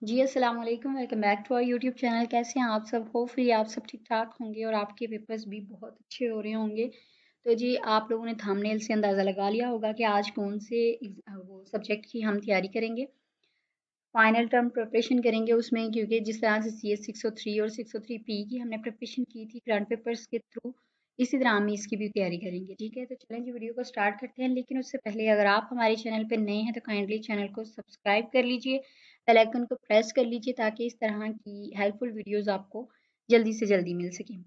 जी अस्सलाम वालेकुम, welcome back to our YouTube channel. कैसे हैं आप सब? होपफुली आप सब ठीक ठाक होंगे और आपके पेपर्स भी बहुत अच्छे हो रहे होंगे। तो जी आप लोगों ने थंबनेल से अंदाज़ा लगा लिया होगा कि आज कौन से वो सब्जेक्ट की हम तैयारी करेंगे, फाइनल टर्म प्रिपरेशन करेंगे उसमें, क्योंकि जिस तरह से सी एस 603 और 603 पी की हमने प्रिपरेशन की थी करंट पेपर्स के थ्रू, इसी तरह हम इसकी भी तैयारी करेंगे। ठीक है, तो चलें जी वीडियो को स्टार्ट करते हैं। लेकिन उससे पहले अगर आप हमारे चैनल पर नए हैं तो काइंडली चैनल को सब्सक्राइब कर लीजिए, बेल आइकन को प्रेस कर लीजिए ताकि इस तरह की हेल्पफुल वीडियोज़ आपको जल्दी से जल्दी मिल सकें।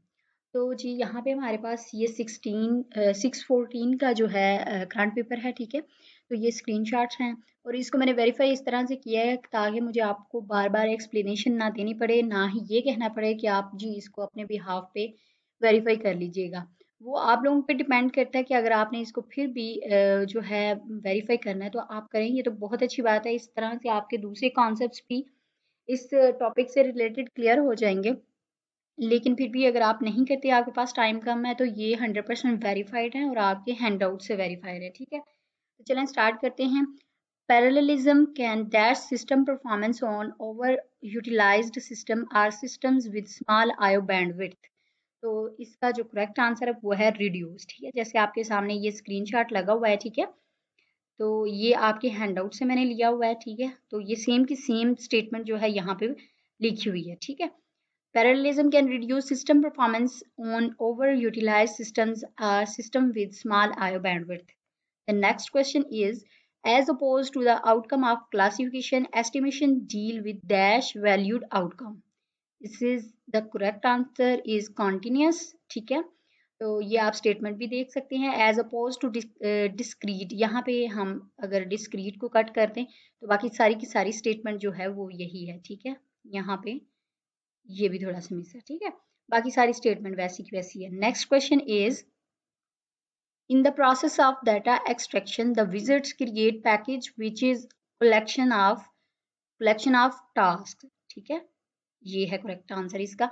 तो जी यहाँ पे हमारे पास ये 614 का जो है करंट पेपर है। ठीक है, तो ये स्क्रीनशॉट्स हैं और इसको मैंने वेरीफाई इस तरह से किया है ताकि मुझे आपको बार बार एक्सप्लेनेशन ना देनी पड़े, ना ही ये कहना पड़े कि आप जी इसको अपने बिहाफ पे वेरीफाई कर लीजिएगा। वो आप लोगों पे डिपेंड करता है कि अगर आपने इसको फिर भी जो है वेरीफाई करना है तो आप करें, ये तो बहुत अच्छी बात है। इस तरह से आपके दूसरे कॉन्सेप्ट्स भी इस टॉपिक से रिलेटेड क्लियर हो जाएंगे। लेकिन फिर भी अगर आप नहीं करते, आपके पास टाइम कम है, तो ये 100% वेरीफाइड है और आपके हैंड आउट से वेरीफाइड है। ठीक है, तो चलें स्टार्ट करते हैं। Parallelism can that system performance on over utilized system or systems with small I O bandwidth. तो इसका जो करेक्ट आंसर है वो है रिड्यूस। ठीक है, जैसे आपके सामने ये स्क्रीनशॉट लगा हुआ है। ठीक है, तो ये आपके हैंडआउट से मैंने लिया हुआ है। ठीक है, तो ये सेम की सेम स्टेटमेंट जो है यहाँ पे लिखी हुई है। ठीक है, parallelism can reduce system performance on overutilized systems or system with small IO bandwidth. The next question is, as opposed to the outcome of classification, estimation deal with dash valued outcome. This is the correct answer is continuous. ठीक है, तो ये आप statement भी देख सकते हैं। As oppose to discrete, यहाँ पे हम अगर डिस्क्रीट को कट कर दें तो बाकी सारी की सारी स्टेटमेंट जो है वो यही है। ठीक है, यहाँ पे ये भी थोड़ा सा मिस है। ठीक है, बाकी सारी स्टेटमेंट वैसी की वैसी है। Next question is, in the process of data extraction the wizards create package which is collection of task. ठीक है, ये है करेक्ट आंसर इसका।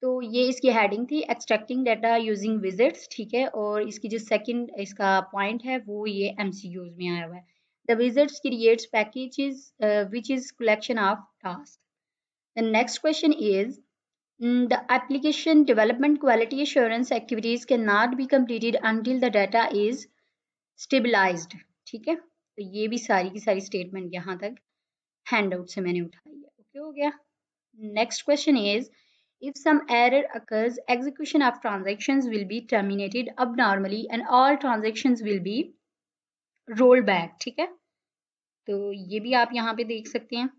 तो ये इसकी हेडिंग थी, एक्सट्रैक्टिंग डाटा यूजिंग विजिट्स। ठीक है, और इसकी जो सेकंड इसका पॉइंट है वो ये एमसीक्यूज में आया हुआ है। The visits creates packages which is collection of task. The next question is, the application development quality assurance activities cannot be completed until the data is stabilized. ठीक है, तो ये भी सारी की सारी स्टेटमेंट यहाँ तक हैंडआउट से मैंने उठाई है। ओके हो गया। Next question is, if some error occurs, execution of transactions will be terminated abnormally and all transactions will be rolled back. ठीक है, तो ये भी आप यहाँ पे देख सकते हैं।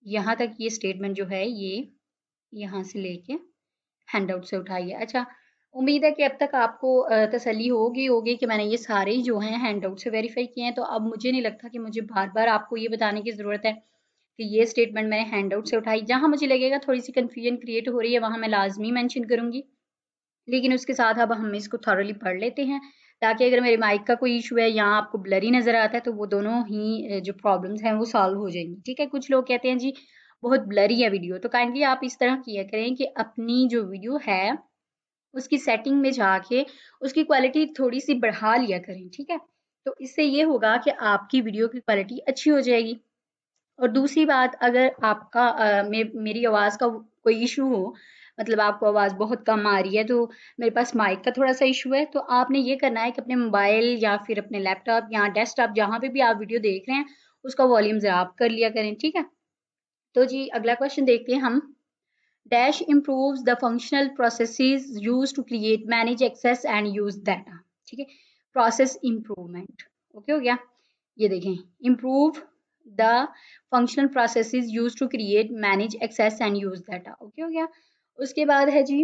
यहाँ तक ये स्टेटमेंट जो है ये यहाँ से लेके हैंडआउट से उठाई है। अच्छा, उम्मीद है कि अब तक आपको तसल्ली होगी कि मैंने ये सारे ही जो हैं हैंडआउट से वेरीफाई किए हैं। तो अब मुझे नहीं लगता कि मुझे बार बार आपको ये बताने की ज़रूरत है कि ये स्टेटमेंट मैंने हैंडआउट से उठाई। जहाँ मुझे लगेगा थोड़ी सी कन्फ्यूजन क्रिएट हो रही है वहाँ मैं लाजमी मैंशन करूँगी, लेकिन उसके साथ अब हम इसको थॉरली पढ़ लेते हैं ताकि अगर मेरे माइक का कोई इशू है या आपको ब्लरी नज़र आता है तो वो दोनों ही जो प्रॉब्लम्स हैं वो सॉल्व हो जाएंगी। ठीक है, कुछ लोग कहते हैं जी बहुत ब्लरी है वीडियो, तो काइंडली आप इस तरह किया करें कि अपनी जो वीडियो है उसकी सेटिंग में जाके उसकी क्वालिटी थोड़ी सी बढ़ा लिया करें। ठीक है, तो इससे ये होगा कि आपकी वीडियो की क्वालिटी अच्छी हो जाएगी। और दूसरी बात, अगर आपका मेरी आवाज़ का कोई इशू हो, मतलब आपको आवाज़ बहुत कम आ रही है, तो मेरे पास माइक का थोड़ा सा इशू है, तो आपने ये करना है कि अपने मोबाइल या फिर अपने लैपटॉप या डेस्कटॉप जहाँ पे भी आप वीडियो देख रहे हैं उसका वॉल्यूम ज़रा आप कर लिया करें। ठीक है, तो जी अगला क्वेश्चन देखते हैं हम। Dash improves the functional processes used to create, manage, access and use data. ठीक है, प्रोसेस इम्प्रूवमेंट। ओके हो गया। ये देखें, improve the functional processes used to create, manage, access and use data. Okay हो गया। उसके बाद है जी,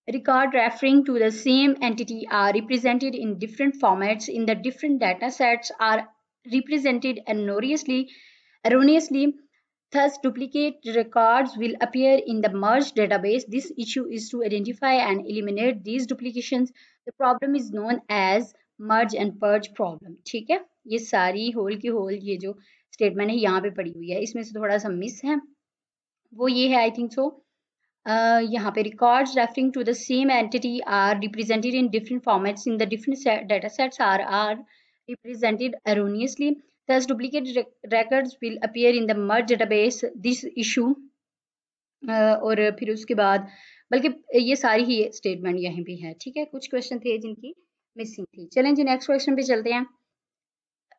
record referring to the same entity are represented in different formats in the different data sets are represented erroneously. Thus, duplicate records will appear in the merged database. This issue is to identify and eliminate these duplications. The problem is known as merge and purge problem. ठीक है, ये सारी whole की whole ये जो statement है यहाँ पे पड़ी हुई है, इसमें से थोड़ा सा मिस है, वो ये है आई थिंक सो। यहाँ पे records referring to the same entity are represented in different formats in the different data sets are represented erroneously. Thus duplicate records will appear in the merge database. This issue और फिर उसके बाद बल्कि ये सारी ही statement यहीं पे है, ठीक है। कुछ क्वेश्चन थे जिनकी मिसिंग थी। चलें जी नेक्स्ट क्वेश्चन पे चलते हैं।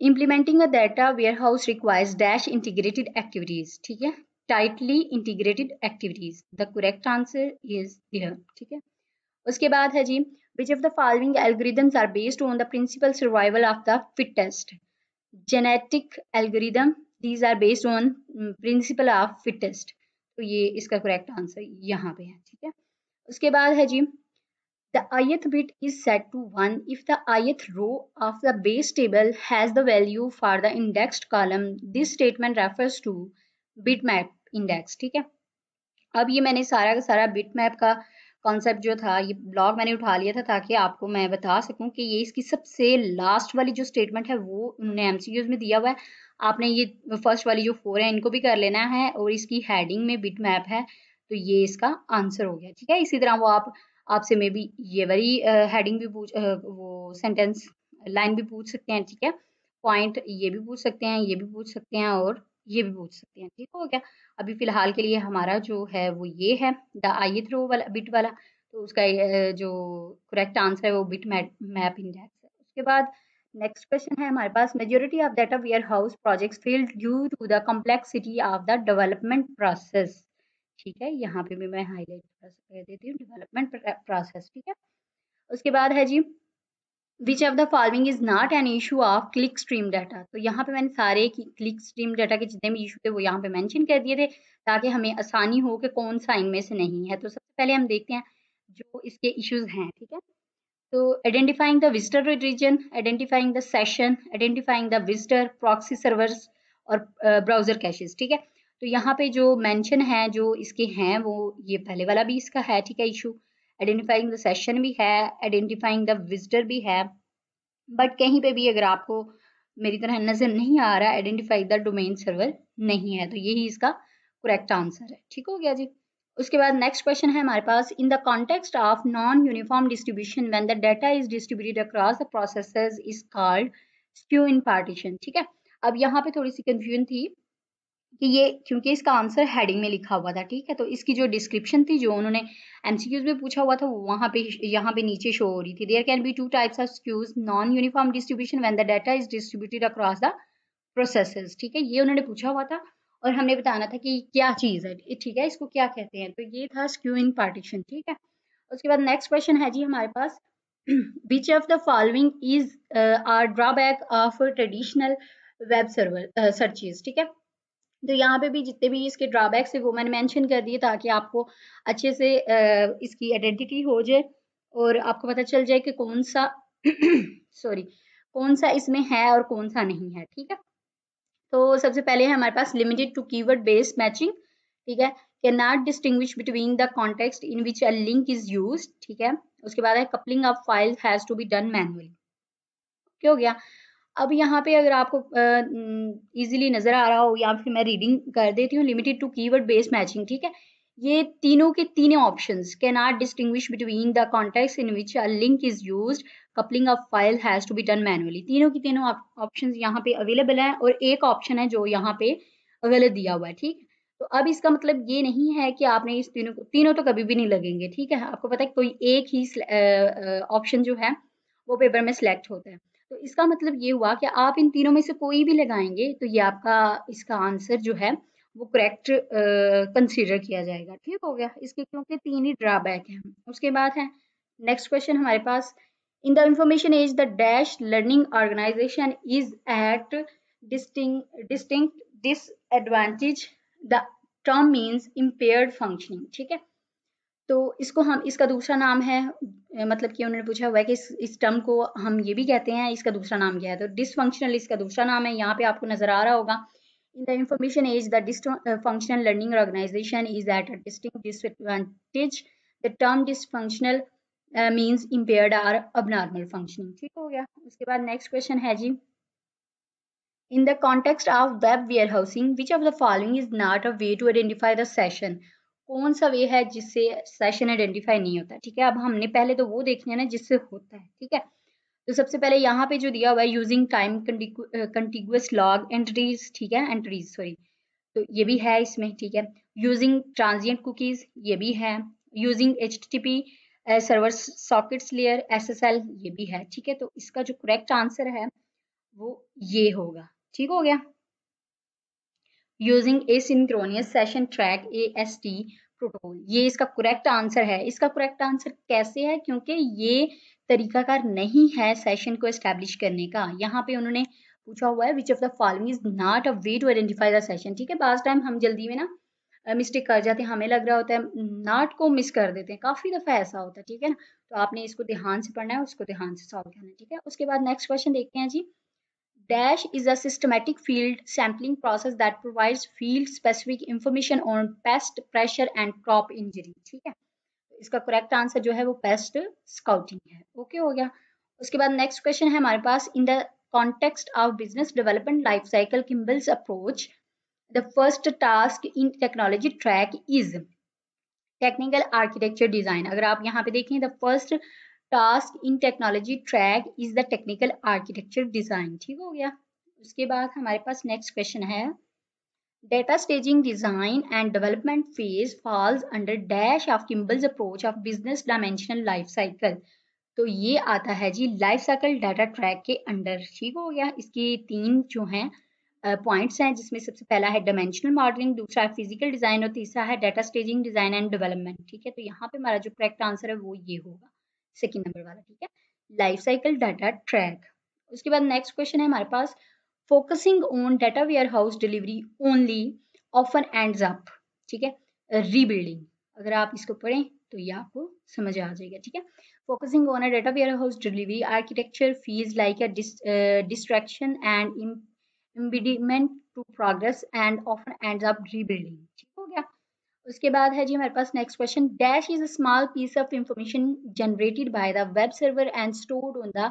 Implementing a data warehouse requires dash integrated activities, ठीक है, tightly integrated activities. The correct answer is here, ठीक है। उसके बाद है जी, which of the following algorithms are based on the principal survival of the fittest? Genetic algorithm, these are based on principle of fittest. तो ये इसका correct answer यहाँ पे है, ठीक है। उसके बाद है जी, the ith bit is set to 1 if the ith row of the base table has the value for the indexed column. This statement refers to bitmap index, ठीक है। अब ये मैंने सारा का सारा बिटमैप का कॉन्सेप्ट जो था ये ब्लॉग मैंने उठा लिया था ताकि आपको मैं बता सकूं कि ये इसकी सबसे लास्ट वाली जो स्टेटमेंट है वो उन्होंने एमसीक्यूज में दिया हुआ है। आपने ये फर्स्ट वाली जो 4 है इनको भी कर लेना है और इसकी हेडिंग में बिटमैप है तो ये इसका आंसर हो गया, ठीक है। इसी तरह वो आपसे मे बी ये वाली हेडिंग भी पूछ वो सेंटेंस लाइन भी पूछ सकते हैं, ठीक है। पॉइंट ये भी पूछ सकते हैं, ये भी पूछ सकते हैं और ये भी पूछ सकते हैं, ठीक हो गया। अभी फिलहाल के लिए हमारा जो है वो ये है द ith रो वाला बिट वाला, तो उसका जो करेक्ट आंसर है वो बिट मैप इंडेक्स है। उसके बाद नेक्स्ट क्वेश्चन है हमारे पास, majority of data warehouse projects failed due to the complexity of the development process, ठीक है। यहाँ पे भी मैं हाईलाइट कर देती हूँ डेवलपमेंट प्रोसेस, ठीक है। उसके बाद है जी, which of the following is not an issue of click stream data. तो यहाँ पे मैंने सारे क्लिक स्ट्रीम डाटा के जितने भी इशू थे वो यहाँ पे मेंशन कर दिए थे ताकि हमें आसानी हो कि कौन सा इनमें से नहीं है। तो सबसे पहले हम देखते हैं जो इसके इश्यूज हैं, ठीक है। तो identifying the visitor region, identifying the session, identifying the visitor, proxy servers और ब्राउजर कैशेस, ठीक है। तो यहाँ पे जो मेंशन है जो इसके हैं वो ये पहले वाला भी इसका है, ठीक है, इशू। आइडेंटिफाइंग द सेशन भी है, आइडेंटिफाइंग द विजिटर भी है, बट कहीं पे भी अगर आपको मेरी तरह नजर नहीं आ रहा आइडेंटिफाई द डोमेन सर्वर नहीं है, तो यही इसका करेक्ट आंसर है, ठीक हो गया जी। उसके बाद नेक्स्ट क्वेश्चन है हमारे पास, in the context of non uniform distribution when the data is distributed across the processes is called skew in partition, ठीक है। अब यहाँ पे थोड़ी सी कंफ्यूजन थी कि ये क्योंकि इसका आंसर हेडिंग में लिखा हुआ था, ठीक है, तो इसकी जो डिस्क्रिप्शन थी जो उन्होंने एमसीक्यूज में पूछा हुआ था वो वहां पे यहाँ पे नीचे शो हो रही थी। There can be two types of skews, non uniform distribution when the data is distributed across the processes, ठीक है, ये उन्होंने पूछा हुआ था और हमने बताना था कि क्या चीज है, ठीक है, इसको क्या कहते हैं, तो ये था स्क्यू इन पार्टीशन, ठीक है। उसके बाद नेक्स्ट क्वेश्चन है जी हमारे पास, which of the following is are drawback of traditional web server searches, ठीक है। तो यहाँ पे भी जितने भी इसके ड्रॉबैक्स है वो मैंने मेंशन कर दिए ताकि आपको अच्छे से इसकी आइडेंटिटी हो जाए और आपको पता चल जाए कि कौन सा सॉरी कौन सा इसमें है और कौन सा नहीं है, ठीक है। तो सबसे पहले है हमारे पास limited to keyword based matching, ठीक है, can not distinguish between the context in which a link is used, ठीक है। उसके बाद है coupling of file has to be done manually, क्या हो गया। अब यहाँ पे अगर आपको इजीली नजर आ रहा हो या फिर मैं रीडिंग कर देती हूँ, limited to keyword based matching, ठीक है, ये तीनों के तीनों options can not distinguish between the context in which a link is used, coupling of file has to be done manually, तीनों की तीनों ऑप्शंस यहाँ पे अवेलेबल हैं और एक ऑप्शन है जो यहाँ पे गलत दिया हुआ है, ठीक। तो अब इसका मतलब ये नहीं है कि आपने इस तीनों तो कभी भी नहीं लगेंगे, ठीक है। आपको पता है कोई एक ही ऑप्शन जो है वो पेपर में सिलेक्ट होता है, तो इसका मतलब ये हुआ कि आप इन तीनों में से कोई भी लगाएंगे तो ये आपका इसका आंसर जो है वो करेक्ट कंसीडर किया जाएगा, ठीक हो गया, इसके क्योंकि तीन ही ड्रॉबैक हैं। उसके बाद है नेक्स्ट क्वेश्चन हमारे पास, in the information age the dash learning organization is at distinct disadvantage, the term means impaired functioning, ठीक है। तो इसको हम इसका दूसरा नाम है मतलब कि उन्होंने पूछा हुआ है कि इस टर्म को हम ये भी कहते हैं, इसका दूसरा नाम क्या है, तो डिसफंक्शनल इसका दूसरा नाम है, यहाँ पे आपको नजर आ रहा होगा, in the information age the dysfunctional learning organization is at a distinct disadvantage, the term dysfunctional means impaired और अबनॉर्मल फंक्शनिंग, ठीक हो गया। उसके बाद नेक्स्ट क्वेश्चन है जी, in the context of web warehousing which of the following is not a way to identify the session, कौन सा वे है जिससे सेशन आइडेंटिफाई नहीं होता, ठीक है। अब हमने पहले तो वो देखना है ना जिससे होता है, ठीक है। तो सबसे पहले यहाँ पे जो दिया हुआ है using time contiguous log entries, ठीक है, एंट्रीज सॉरी, तो ये भी है इसमें, ठीक है। यूजिंग ट्रांजिएंट कुकीज, ये भी है। Using HTTP server sockets layer SSL, ये भी है, ठीक है। तो इसका जो करेक्ट आंसर है वो ये होगा, ठीक हो गया। Using asynchronous session track AST protocol, ये इसका करेक्ट आंसर है। इसका करेक्ट आंसर कैसे है, क्योंकि ये तरीकाकार नहीं है सेशन को एस्टैब्लिश करने का। यहाँ पे उन्होंने पूछा हुआ है which of the following is not a way to identify the session, ठीक है। बाज टाइम हम जल्दी में ना मिस्टेक कर जाते हैं, हमें लग रहा होता है नॉट को मिस कर देते हैं, काफी दफा ऐसा होता है, ठीक है ना। तो आपने इसको ध्यान से पढ़ना है, उसको ध्यान से सॉल्व करना है, ठीक है। उसके बाद नेक्स्ट क्वेश्चन देखते हैं जी। Dash is a systematic field sampling process that provides field-specific information on pest, pressure and crop injury, ठीक है। इसका करेक्ट आंसर जो है वो पेस्ट स्काउटिंग है, ओके हो गया। उसके बाद नेक्स्ट क्वेश्चन है हमारे पास, in the context of business development life cycle Kimball's approach the first task in technology track is technical architecture design. अगर आप यहाँ पे देखें, the first task in technology track is the technical architecture design, ठीक हो गया। उसके बाद हमारे पास नेक्स्ट क्वेश्चन है, data staging design and development phase falls under dash of Kimball's approach of business dimensional life cycle. तो ये आता है जी लाइफ साइकिल डाटा ट्रैक के अंडर, ठीक हो गया। इसकी तीन जो हैं पॉइंट्स हैं, जिसमें सबसे पहला है डायमेंशनल मॉडलिंग, दूसरा है फिजिकल डिजाइन और तीसरा है data staging design and development, ठीक है। तो यहाँ पे हमारा जो करेक्ट आंसर है वो ये होगा, सेकंड नंबर वाला, ठीक है, लाइफ साइकिल डाटा ट्रैक। उसके बाद नेक्स्ट क्वेश्चन है हमारे पास, focusing on data warehouse delivery only often ends up, ठीक है, रीबिल्डिंग। अगर आप इसको पढ़ें तो ये आपको समझ आ जाएगा, ठीक है। Focusing on a data warehouse delivery architecture feels like a distraction and impediment to progress and often ends up rebuilding, ठीक हो गया। उसके बाद है जी हमारे पास next question, dash is a small piece of information generated by the web server and stored on the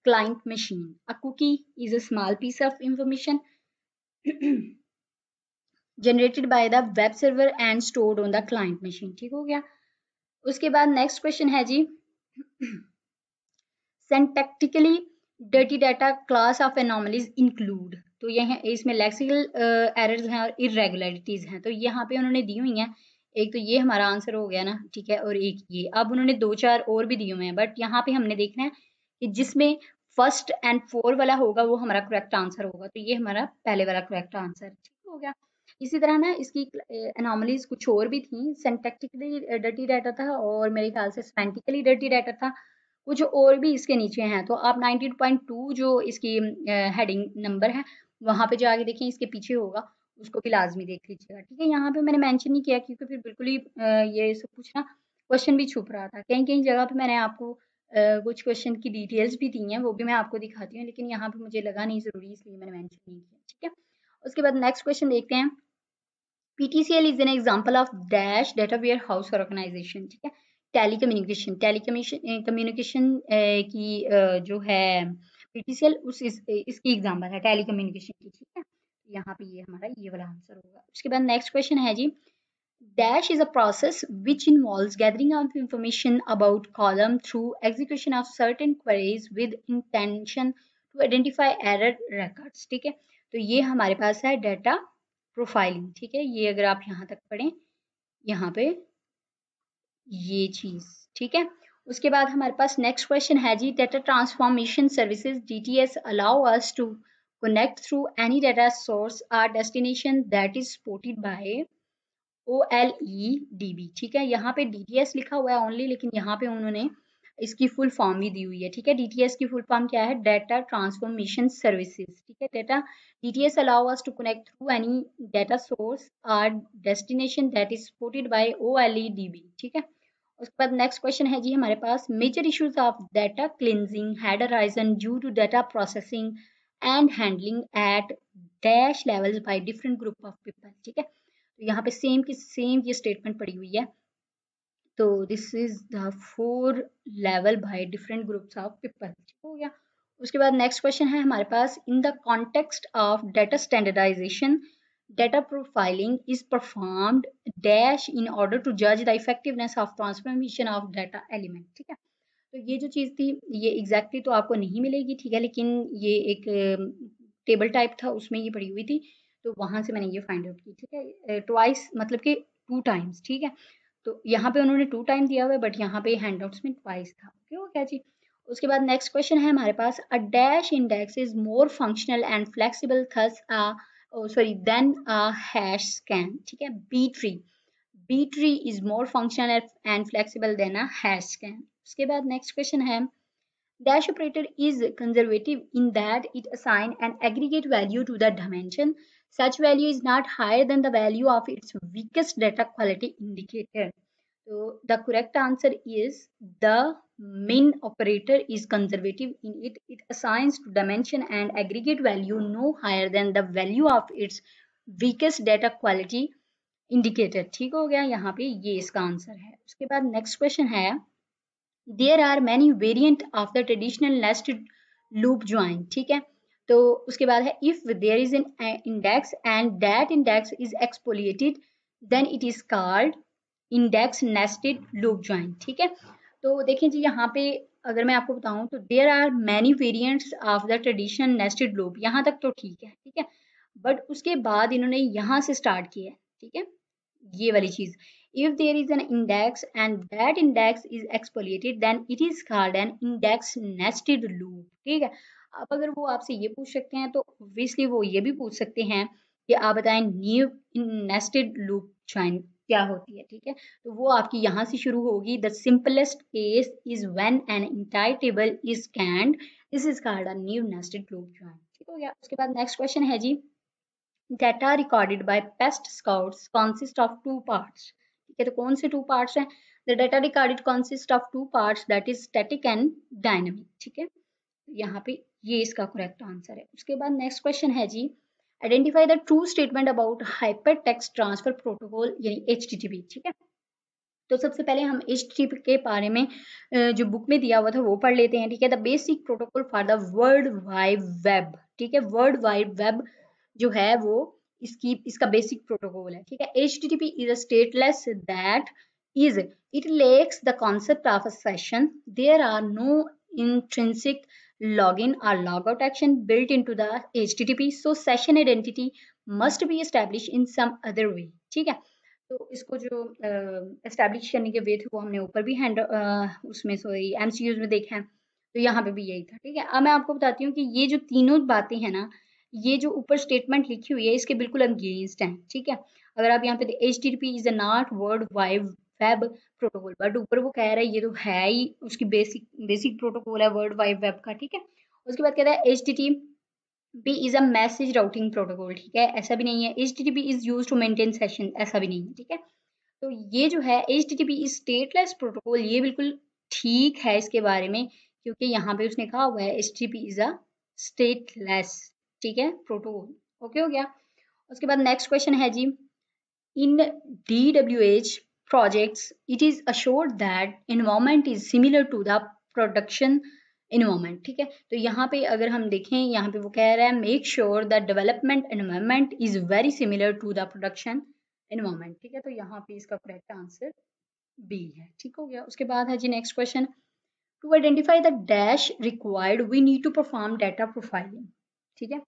client machine. A cookie is a small piece of information generated by the web server and stored on the client machine, ठीक हो गया। उसके बाद next question है जी, syntactically dirty data class of anomalies include. तो ये इसमें लेक्सिकल एरर्स हैं और इरेगुलरिटीज हैं, तो यहाँ पे उन्होंने दी हुई हैं। एक तो ये हमारा आंसर हो गया ना, ठीक है, और एक ये, अब उन्होंने दो चार और भी दिए हुए हैं, बट यहाँ पे हमने देखना है कि जिसमें फर्स्ट एंड फोर वाला होगा वो हमारा करेक्ट आंसर होगा, तो ये हमारा पहले वाला करेक्ट आंसर, ठीक हो गया। इसी तरह ना इसकी एनोमलीज कुछ और भी थी, सिंटैक्टिकली डर्टी डाटा था और मेरे ख्याल से सेमेंटिकली डर्टी डाटा था, कुछ और भी इसके नीचे हैं। तो आप 19.2 जो इसकी हेडिंग नंबर है वहां पे जाके देखें, इसके पीछे होगा, उसको भी लाजमी देख लीजिएगा, ठीक है। यहाँ पे मैंने मेंशन नहीं किया क्योंकि फिर बिल्कुल ही ये सब कुछ ना क्वेश्चन भी छुप रहा था, कहीं कहीं जगह पे मैंने आपको कुछ क्वेश्चन की डिटेल्स भी दी हैं, वो भी मैं आपको दिखाती हूँ, लेकिन यहाँ पे मुझे लगा नहीं जरूरी, इसलिए मैंने मेंशन नहीं किया, ठीक है। उसके बाद नेक्स्ट क्वेश्चन देखते हैं, PTCL is an example of dash data warehouse organization, ठीक है। टेलीकम्युनिकेशन कम्युनिकेशन की जो है PTCL इसकी एग्जांपल है टेलीकम्युनिकेशन की, ठीक है। यहाँ पे ये हमारा ये वाला आंसर होगा। उसके बाद नेक्स्ट क्वेश्चन है जी, dash is a process which involves gathering of information about column through execution of certain queries with intention to identify error records, ठीक है। तो ये हमारे पास है डाटा प्रोफाइलिंग, ठीक है। ये अगर आप यहाँ तक पढ़ें, यहाँ पे ये चीज, ठीक है। उसके बाद हमारे पास नेक्स्ट क्वेश्चन है जी, data transformation services DTS allow us to connect through any data source or destination that is supported by OLEDB, ठीक है। यहाँ पे DTS लिखा हुआ है ओनली, लेकिन यहाँ पे उन्होंने इसकी फुल फॉर्म भी दी हुई है, ठीक है। DTS की फुल फॉर्म क्या है, डाटा ट्रांसफॉर्मेशन सर्विसेज, ठीक है। Data DTS allow us to connect through any data source और destination that is supported by OLEDB, ठीक है। उसके बाद नेक्स्ट क्वेश्चन है जी हमारे पास, major issues of data cleansing had arisen due to data processing and handling at dash levels by different group of people, ठीक है। तो यहाँ पे सेम की सेम ये स्टेटमेंट पड़ी हुई है, तो this is the 4 level by different groups of people, ठीक हो गया। उसके बाद नेक्स्ट क्वेश्चन है हमारे पास, in the context of data standardization data profiling is performed dash in order to जज the effectiveness of transformation of data element, ठीक है। तो ये जो चीज़ थी ये एग्जैक्टली तो आपको नहीं मिलेगी, ठीक है, लेकिन ये एक टेबल टाइप था, उसमें ये पड़ी हुई थी, तो वहां से मैंने ये फाइंड आउट की, ठीक है। ट्वाइस मतलब कि 2 टाइम्स, ठीक है। तो यहाँ पे उन्होंने 2 टाइम दिया हुआ है, बट यहाँ पे हैंडआउट्स में ट्वाइस था। ओके हो गया जी। उसके बाद नेक्स्ट क्वेश्चन है हमारे पास, a dash index is more functional and flexible thus sorry than a hash scan, ठीक है। B tree, B tree is more functional and flexible than a hash scan. उसके बाद next question है, dash operator is conservative in that it assign an aggregate value to the dimension. Such value is not higher than the value of its weakest data quality indicator. So the correct answer is the min operator is conservative in it. It assigns to dimension and aggregate value no higher than the value of its weakest data quality indicator, ठीक हो गया। यहाँ पे ये इसका answer है। उसके बाद नेक्स्ट क्वेश्चन है, there are many variant of the traditional nested loop join, ठीक है। तो उसके बाद है, if there is an index and that index is exploited then it is called index nested loop join, ठीक है। तो देखिए जी, यहाँ पे अगर मैं आपको बताऊं तो there are many variants of the traditional nested loop, यहाँ तक तो ठीक है, ठीक है। बट उसके बाद इन्होंने यहाँ से स्टार्ट किया है, ठीक है, ये वाली चीज, if there is an index and that index is exfoliated then it is called an index nested loop, ठीक है। अब अगर वो आपसे ये पूछ सकते हैं तो obviously वो ये भी पूछ सकते हैं कि आप बताएं न्यू नेस्टेड लूप ज्वाइन क्या होती है, ठीक है। तो वो आपकी यहाँ से शुरू होगी, the simplest case is when an entire table is scanned, this is called a new nested loop join, ठीक हो गया। उसके बाद नेक्स्ट क्वेश्चन है जी, data recorded by pest scouts consist of 2 parts, ठीक है। तो कौन से 2 parts हैं? The data recorded consist of 2 parts, that is static and dynamic, ठीक है। यहाँ पे ये इसका करेक्ट आंसर है। उसके बाद नेक्स्ट क्वेश्चन है जी, identify the true statement about hyper text transfer protocol यानी HTTP, ठीक है। तो सबसे पहले हम HTTP के बारे में जो बुक में दिया हुआ था वो पढ़ लेते हैं, ठीक है। The basic protocol for the world wide web, ठीक है। वर्ल्ड वाइड वेब जो है वो इसका बेसिक प्रोटोकॉल है, ठीक है। HTTP is a stateless that is it lacks the concept of a session. There are no intrinsic login or logout action built into the HTTP, so session identity must be established in some other way, ठीक है। तो इसको जो establish करने के वे थे वो हमने ऊपर भी उसमें सॉरी MCQs में देखा है, तो यहाँ पे भी यही था, ठीक है। अब मैं आपको बताती हूँ कि ये जो तीनों बातें हैं ना, ये जो ऊपर स्टेटमेंट लिखी हुई है इसके बिल्कुल अगेंस्ट हैं, ठीक है। अगर आप यहाँ पे HTTP is a not world wide web protocol, but ऊपर वो कह रहा है ये तो है ही उसकी बेसिक प्रोटोकॉल है वर्ल्ड वाइड वेब का, ठीक है। उसके बाद कहता है HTTP is a message routing protocol, ठीक है, ऐसा भी नहीं है। HTTP is used to maintain session, ऐसा भी नहीं है, ठीक है। तो ये जो है HTTP is stateless protocol, ये बिल्कुल ठीक है इसके बारे में, क्योंकि यहाँ पे उसने कहा हुआ है HTTP is a stateless, ठीक है, प्रोटोकॉल। ओके हो गया। उसके बाद नेक्स्ट क्वेश्चन है जी, in DWH projects it is assured that environment is similar to the production environment, ठीक है। तो यहाँ पे अगर हम देखें, यहाँ पे वो कह रहा है make sure the development environment is very similar to the production environment, ठीक है। तो यहाँ पे इसका करेक्ट आंसर बी है, ठीक हो गया। उसके बाद है जी next question, to identify the dash required we need to perform data profiling, ठीक है।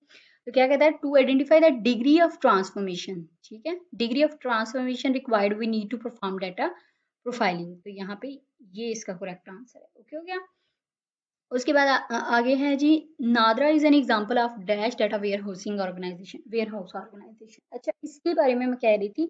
तो क्या कहता है, to identify the degree of transformation, ठीक है, degree of transformation required we need to perform data profiling, तो यहाँ पे ये इसका करेक्ट आंसर है। ओके हो गया। उसके बाद आगे है जी, NADRA is an example of dash data warehousing organization, warehouse organization. अच्छा, इसके बारे में मैं कह रही थी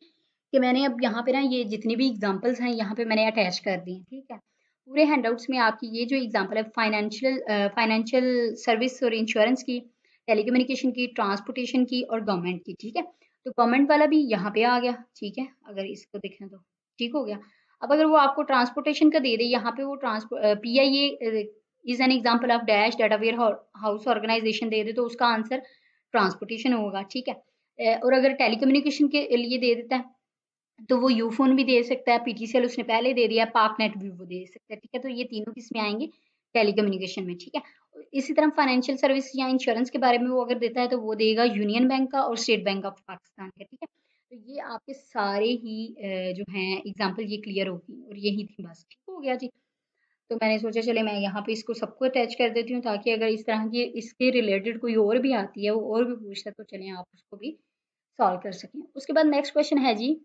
कि मैंने अब यहाँ पे ना ये जितनी भी एग्जांपल्स हैं यहाँ पे मैंने अटैच कर दी हैं, ठीक है। पूरे हैंडआउट्स में आपकी ये जो एग्जांपल है फाइनेंशियल सर्विस और इंश्योरेंस की, टेलीकम्युनिकेशन की, ट्रांसपोर्टेशन की और गवर्नमेंट की, ठीक है। तो गवर्नमेंट वाला भी यहाँ पे आ गया, ठीक है, अगर इसको देखें तो ठीक हो गया। अब अगर वो आपको ट्रांसपोर्टेशन का दे दे, यहाँ पे वो PIA is an example of dash data warehouse organization दे दे तो उसका आंसर ट्रांसपोर्टेशन होगा, ठीक है। और अगर टेलीकम्युनिकेशन के लिए दे देता है तो वो यूफोन भी दे सकता है, PTCL उसने पहले दे दिया, पार्कनेट भी वो दे सकता है, ठीक है। तो ये तीनों किस में आएंगे, टेलीकम्युनिकेशन में, ठीक है। इसी तरह फाइनेंशियल सर्विस या इंश्योरेंस के बारे में वो अगर देता है तो वो देगा यूनियन बैंक का और स्टेट बैंक ऑफ पाकिस्तान का, ठीक है। तो ये आपके सारे ही जो हैं एग्जाम्पल ये क्लियर होगी और यही थी बस, ठीक हो गया जी। तो मैंने सोचा चले मैं यहाँ पे इसको सबको अटैच कर देती हूँ, ताकि अगर इस तरह की इसके रिलेटेड कोई और भी आती है, वो और भी पूछता है, तो चलें आप उसको भी सॉल्व कर सकें। उसके बाद नेक्स्ट क्वेश्चन है जी,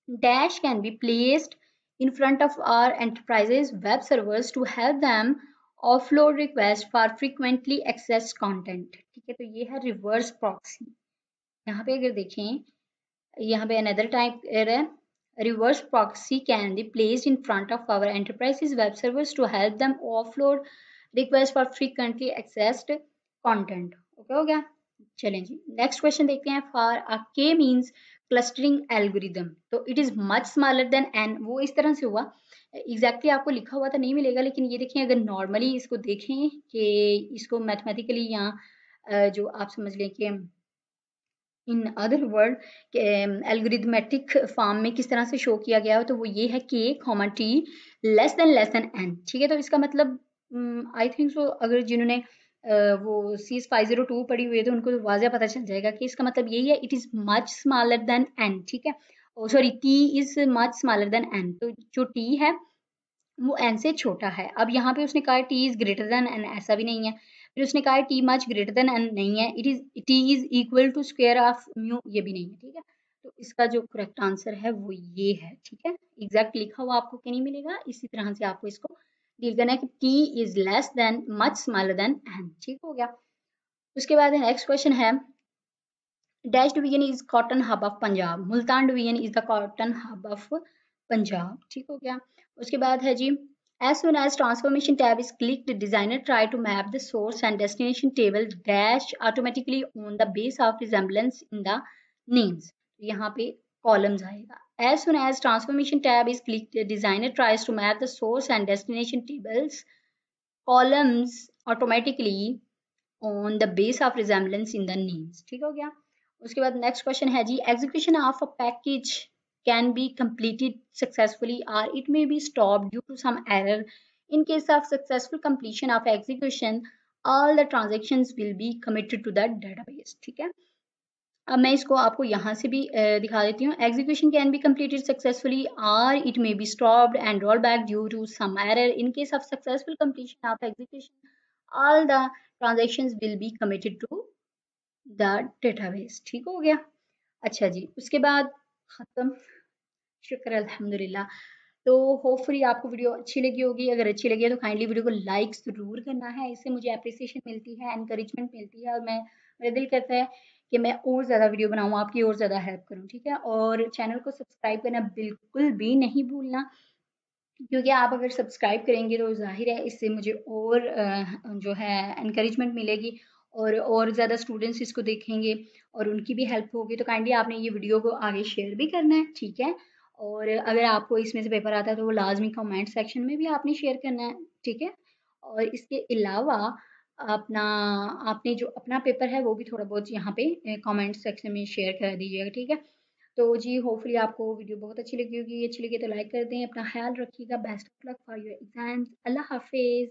dash can be placed in front of our enterprises web servers to help them offload requests for frequently accessed content। ठीक है, तो ये है रिवर्स प्रॉक्सी। यहाँ पे अगर देखें, यहाँ पे अनदर टाइप है, reverse proxy can be placed in front of our enterprises web servers to help them offload requests for frequently accessed content। Okay हो गया। चलें जी, नेक्स्ट क्वेश्चन देखते हैं। For a K means clustering algorithm, तो it is much smaller than N. वो इस तरह से हुआ, एग्जैक्टली आपको लिखा हुआ तो नहीं मिलेगा, लेकिन ये देखें, अगर नॉर्मली इसको देखें कि इसको मैथमेटिकली यहाँ जो आप समझ लें कि इन अदर वर्ड एल्गोरिथमेटिक फॉर्म में किस तरह से शो किया गया हो, तो वो ये है के comma t less than N. ठीक है, तो इसका मतलब आई थिंक सो अगर जिन्होंने वो सीज 502 पढ़ी हुई है, तो उनको तो वाज़ह पता चल जाएगा कि इसका मतलब यही है, it is much smaller than N. ठीक है, oh sorry, T is much smaller than N, तो जो टी है वो एन से छोटा है। अब यहाँ पे उसने कहा t is greater than n, ऐसा भी नहीं है। फिर उसने कहा t much greater than n, नहीं है। It is t is equal to square of mu, ये भी नहीं है। ठीक है, तो इसका जो करेक्ट आंसर है वो ये है। ठीक है, एग्जैक्ट लिखा हुआ आपको कहीं नहीं मिलेगा, इसी तरह से आपको इसको डील करना है कि t is less than much smaller than N. ठीक हो गया। उसके बाद नेक्स्ट क्वेश्चन है, dash division is cotton hub of Punjab, Multan division is the cotton hub of Punjab. ठीक हो गया। उसके बाद है जी, as soon as transformation tab is clicked, designer try to map the source and destination table dash automatically on the base of resemblance in the names। यहाँ पे columns आएगा। as soon as transformation tab is clicked, designer tries to map the source and destination tables columns automatically on the base of resemblance in the names। ठीक हो गया। उसके बाद next question है जी, execution of a package can be completed successfully or it may be stopped due to some error। In case of successful completion of execution, all the transactions will be committed to the database। ठीक है, अब मैं इसको आपको यहाँ से भी दिखा देती हूँ। Execution can be completed successfully or it may be stopped and rolled back due to some error। In case of successful completion of execution, all the transactions will be committed to the database। ठीक हो गया। अच्छा जी, उसके बाद खत्म, शुक्र अल्हम्दुलिल्लाह। तो होपफुली आपको वीडियो अच्छी लगी होगी। अगर अच्छी लगी है तो काइंडली वीडियो को लाइक ज़रूर करना है, इससे मुझे अप्रिसिएशन मिलती है, एनकरेजमेंट मिलती है, और मेरा दिल करता है कि मैं और ज़्यादा वीडियो बनाऊँ, आपकी और ज़्यादा हेल्प करूँ। ठीक है, और चैनल को सब्सक्राइब करना बिल्कुल भी नहीं भूलना, क्योंकि आप अगर सब्सक्राइब करेंगे तो ज़ाहिर है इससे मुझे और जो है एनकरेजमेंट मिलेगी, और ज़्यादा स्टूडेंट्स इसको देखेंगे और उनकी भी हेल्प होगी। तो काइंडली आपने ये वीडियो को आगे शेयर भी करना है। ठीक है, और अगर आपको इसमें से पेपर आता है तो वो लाजमी कमेंट सेक्शन में भी आपने शेयर करना है। ठीक है, और इसके अलावा अपना आपने जो अपना पेपर है वो भी थोड़ा बहुत यहाँ पे कमेंट सेक्शन में शेयर कर दीजिएगा। ठीक है, तो जी होपफुली आपको वीडियो बहुत अच्छी लगी होगी। अच्छी लगी तो लाइक कर दें। अपना ख्याल रखिएगा। Best of luck for your exams. अल्लाह हाफिज़।